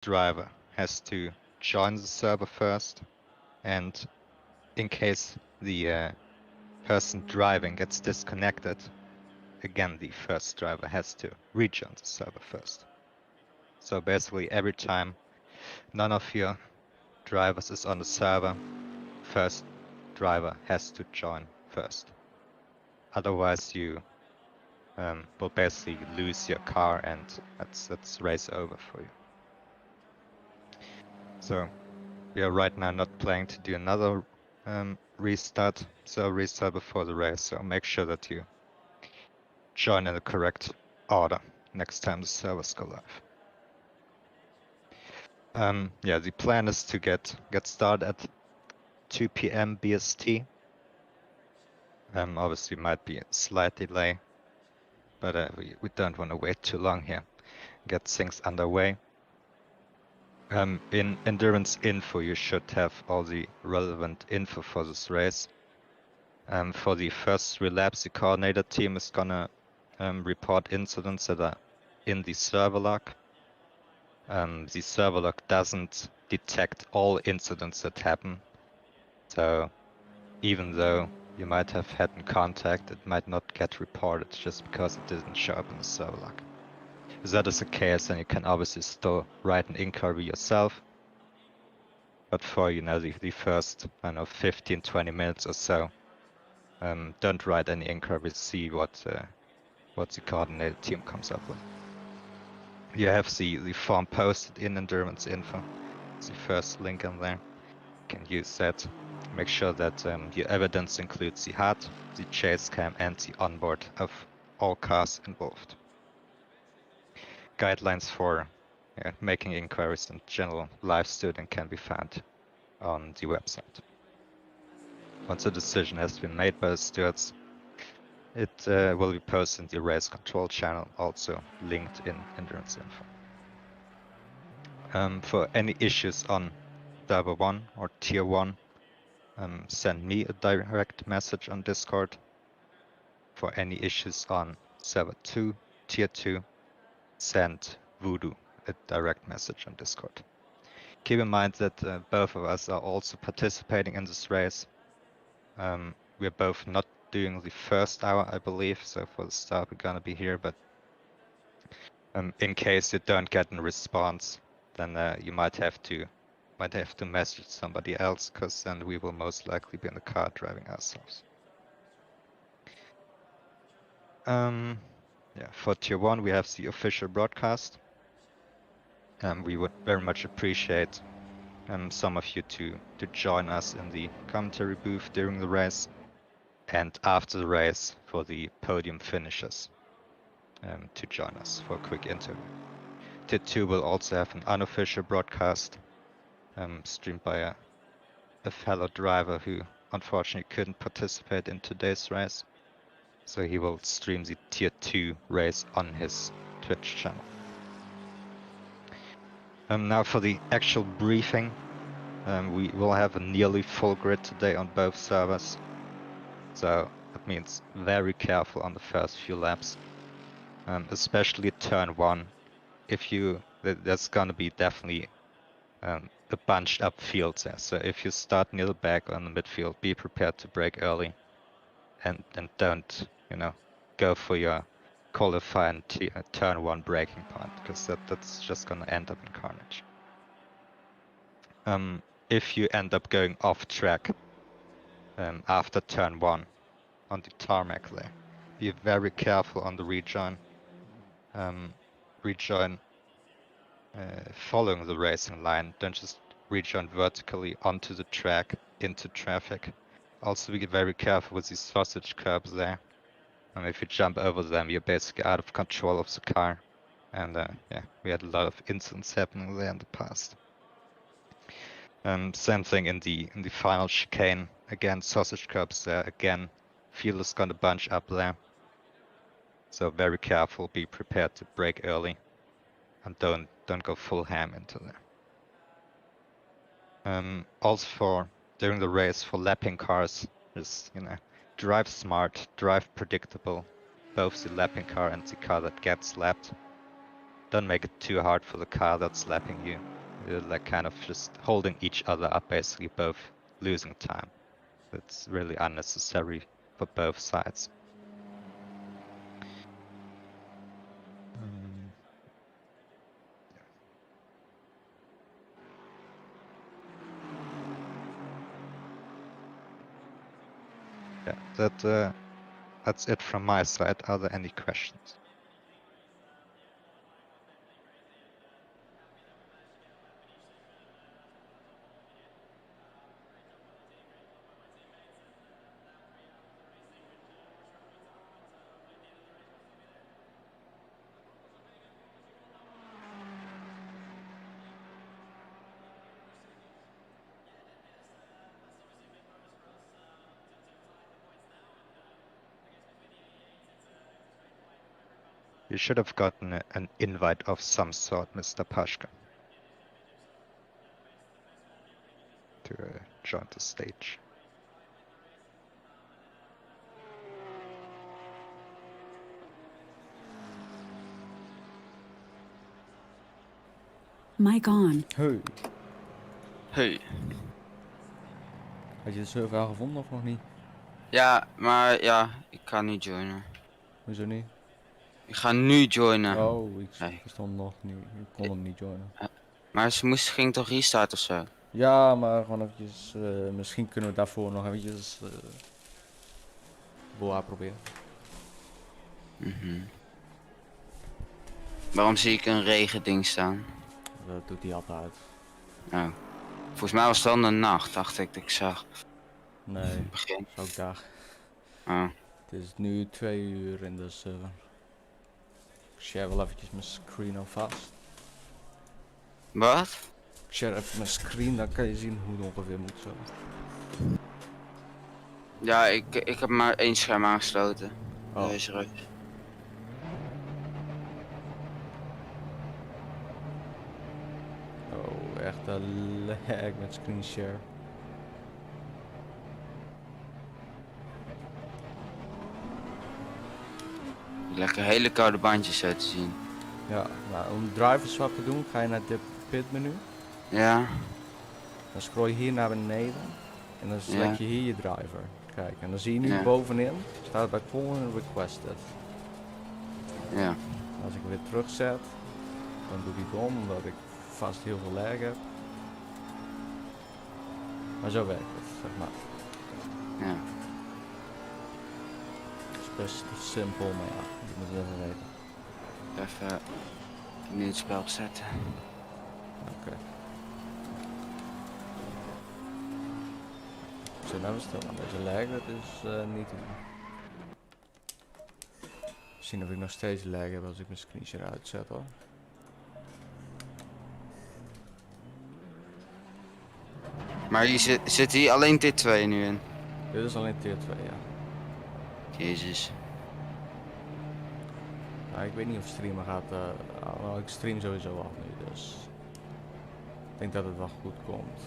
driver has to join the server first, and in case the person driving gets disconnected, again the first driver has to rejoin the server first. So basically every time none of your drivers is on the server, first driver has to join first. Otherwise you will basically lose your car, and that's race over for you. So we are right now not planning to do another restart before the race, so make sure that you join in the correct order next time the servers go live. Yeah, the plan is to get started at 2 p.m. BST. Obviously might be a slight delay, but we don't want to wait too long here. Get things underway. In Endurance Info, you should have all the relevant info for this race. For the first 3 laps, the coordinator team is gonna report incidents that are in the server log. The server log doesn't detect all incidents that happen. So even though you might have had in contact, it might not get reported just because it didn't show up in the server log. If that is the case, then you can obviously still write an inquiry yourself. But for, the first, 15, 20 minutes or so, don't write any inquiries, see what the coordinated team comes up with. You have the form posted in Endurance Info. It's the first link in there. You can use that. Make sure that your evidence includes the HUD, the chase cam, and the onboard of all cars involved. Guidelines for making inquiries and general live student can be found on the website. Once a decision has been made by the stewards, it will be posted in the race control channel, also linked in Endurance Info. For any issues on Server 1 or Tier 1, send me a direct message on Discord. For any issues on Server 2, Tier 2, send Voodoo a direct message on Discord. Keep in mind that both of us are also participating in this race. We're both not doing the first hour, I believe, so for the start we're gonna be here, but in case you don't get a response, then you might have to message somebody else, because then we will most likely be in the car driving ourselves. Yeah, for Tier 1 we have the official broadcast. We would very much appreciate some of you to join us in the commentary booth during the race, and after the race for the podium finishers to join us for a quick interview. Tier 2 will also have an unofficial broadcast streamed by a fellow driver who unfortunately couldn't participate in today's race. So he will stream the Tier 2 race on his Twitch channel. Now for the actual briefing, we will have a nearly full grid today on both servers. So that means very careful on the first few laps, especially turn 1. There's gonna be definitely a bunched up field there. So if you start near the back on the midfield, be prepared to brake early, and don't go for your qualifying turn 1 braking point, because that's just gonna end up in carnage. If you end up going off track after turn 1 on the tarmac there, be very careful on the rejoin. Following the racing line, don't just rejoin vertically onto the track into traffic. Also be very careful with these sausage curbs there. If you jump over them, you're basically out of control of the car. And yeah, we had a lot of incidents happening there in the past. Same thing in the final chicane. Again, sausage curbs there. Again, field is gonna bunch up there. So very careful. Be prepared to brake early, and don't go full ham into there. Also during the race for lapping cars, is drive smart, drive predictable, both the lapping car and the car that gets lapped. don't make it too hard for the car that's lapping you. You're like kind of just holding each other up, basically both losing time. It's really unnecessary for both sides. Yeah, that's it from my side. Are there any questions? You should have gotten an invite of some sort, Mr. Pashka, to join the stage. Mic on. Hey. Hey. Had je de server al gevonden of nog niet? Ja, maar ja, ik ga nu joinen. Hoezo niet? Ik ga nu joinen. Oh, ik Nee. stond nog niet. Ik kon hem niet joinen. Maar ze ging toch restarten of zo? Ja, maar gewoon eventjes... misschien kunnen we daarvoor nog eventjes... boel uitproberen. Waarom zie ik een regending staan? Dat doet hij altijd. Oh. Volgens mij was het dan een nacht, dacht ik dat ik zag. Nee, Begin. is ook dag. Oh. Het is nu 2 uur in de server. Ik share wel eventjes mijn screen alvast. Wat? Ik share even mijn screen, dan kan je zien hoe het ongeveer moet zo. Ja, ik heb maar 1 scherm aangesloten. Oh. Deze reus. Oh, echt een lag met screen share. Lekker hele koude bandjes zo te zien. Ja, nou, om driver swap te doen ga je naar dit pit menu. Ja. Dan scroll je hier naar beneden en dan select je hier je driver. Kijk, en dan zie je nu bovenin, staat bij call and requested. Ja. En als ik weer terugzet, dan doe ik het om, omdat ik vast heel veel lag heb. Maar zo werkt het, zeg maar. Ja. Het is best simpel, maar ja, je moet het even weten. Even nu het spel zetten. Oké. Zo, nou we stil aan deze lag, dat is niet te doen. Zien of ik nog steeds lag heb als ik mijn screenshot uitzet hoor. Maar hier zit hier alleen dit 2 nu in. Dit is alleen tier 2, ja. Jezus. Nou, ik weet niet of streamen gaat. Nou, ik stream sowieso al nu, dus ik denk dat het wel goed komt.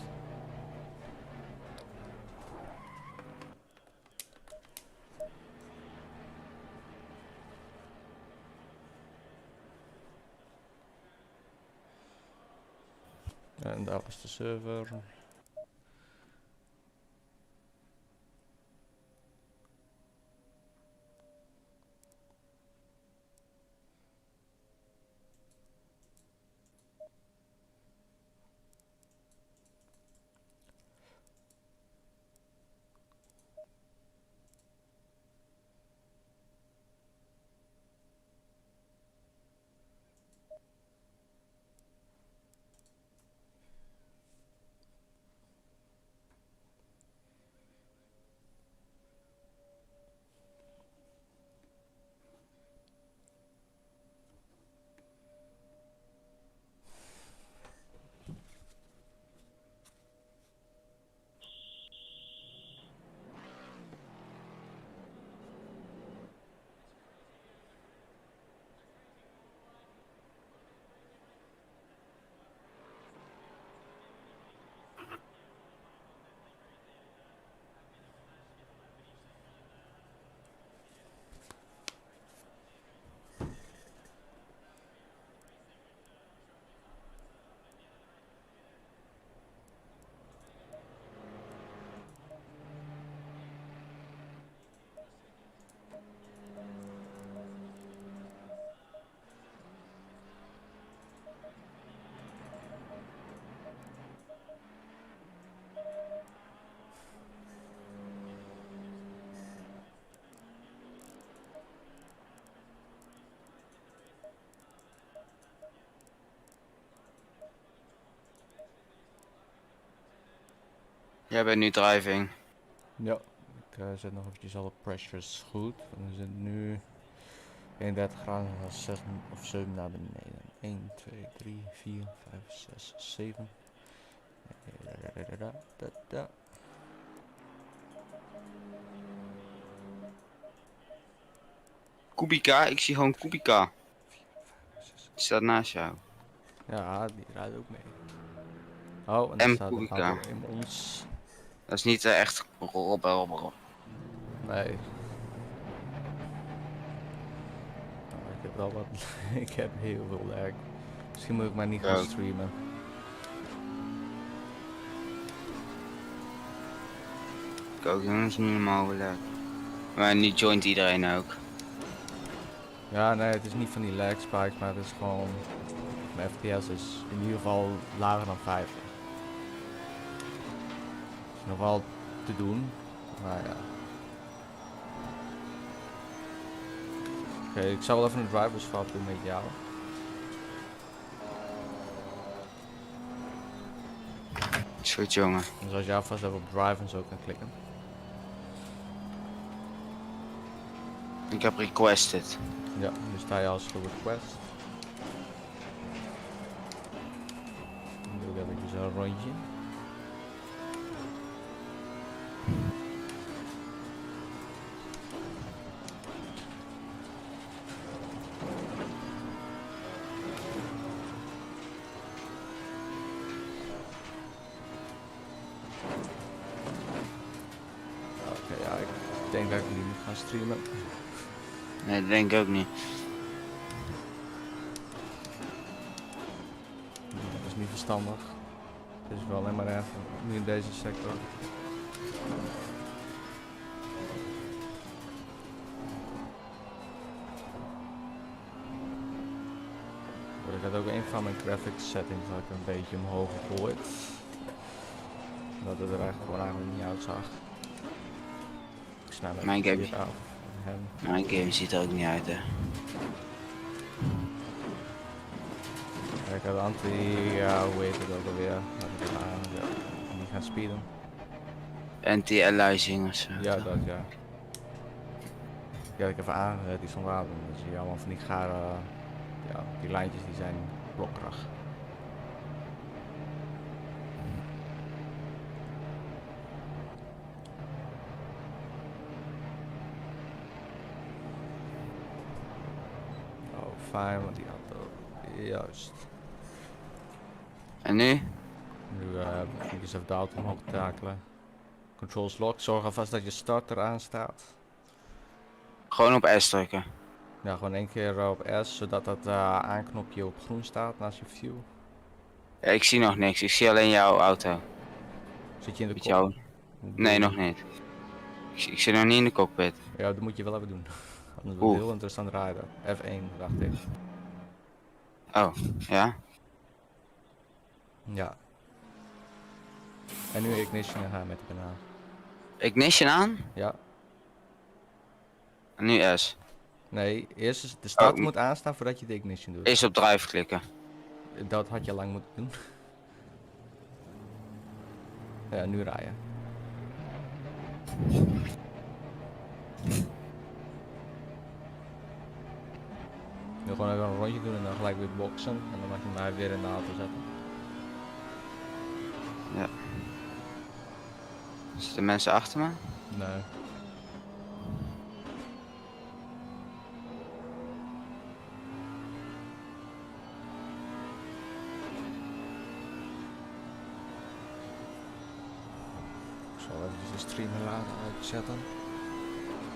En daar was de server. Jij bent nu driving. Ja, ik zet nog eventjes alle pressures goed. Want we zitten nu 31 graden, dan 6 of 7 naar beneden. 1, 2, 3, 4, 5, 6, 7. Kubica, ik zie gewoon Kubica. Die staat naast jou. Ja, die rijdt ook mee. Oh, en er En staat een Kubica. auto in ons. Dat is niet echt robber. Nee. Nou, ik heb wel wat. Ik heb heel veel lag. Misschien moet ik maar niet gaan Ja. streamen. Ik ook, jongens, niet normaal leuk. Maar nu joint iedereen ook. Ja, nee, het is niet van die lag spikes, maar het is gewoon. Mijn FPS is in ieder geval lager dan 50. Is nog wel te doen, maar ja. Oké, ik zal wel even een driver swap doen met jou. Is goed, jongen. Dus als jij vast even op drive en zo kan klikken. Ik heb requested. Ja, nu sta je als request. Dan doe ik eventjes een rondje. Oké, ja, ik denk dat ik niet moet gaan streamen. Nee, dat denk ik ook niet. Dat is niet verstandig. Het is wel alleen maar even, nu in deze sector. Ik had ook een van mijn graphics settings dat ik een beetje omhoog gegooid. Dat het er eigenlijk niet uitzag. Ik snap het. Mijn game. Hier af. En Mijn game ziet er ook niet uit, hè. ik had ja, hoe heet het ook alweer? Laat ik even aan, ja. Die gaan speeden. Anti-aliasing of zo. Ja, toch? dat ja. Die had ik even aangezet, die van water. Dan zie je allemaal van die gare, ja, die lijntjes die zijn blokkerig. Oh, fijn, want die auto, juist. En nu? Nu moet je eens even de auto omhoog takelen. Controls lock, zorg alvast dat je starter aanstaat. Gewoon op S drukken. Ja, gewoon één keer op S, zodat dat aanknopje op groen staat naast je view. Ja, ik zie nog niks. Ik zie alleen jouw auto. Zit je in de Met kop? jou? Nee, nog niet. Ik zit nog niet in de cockpit. Ja, dat moet je wel even doen. Anders wordt Oeh. het heel interessant rijden. F1, dacht ik. Oh, ja? Ja. En nu ignition gaan met de banaan. Ignition aan? Ja. En nu S. Nee, eerst is de start Oh, moet aanstaan voordat je de ignition doet. Eerst op drive klikken. Dat had je lang moeten doen. Ja, nu rijden. Nu gewoon even een rondje doen en dan gelijk weer boksen. En dan mag je mij weer in de auto zetten. Ja. Zitten mensen achter me? Nee. Ik zal even de streamer laten uitzetten.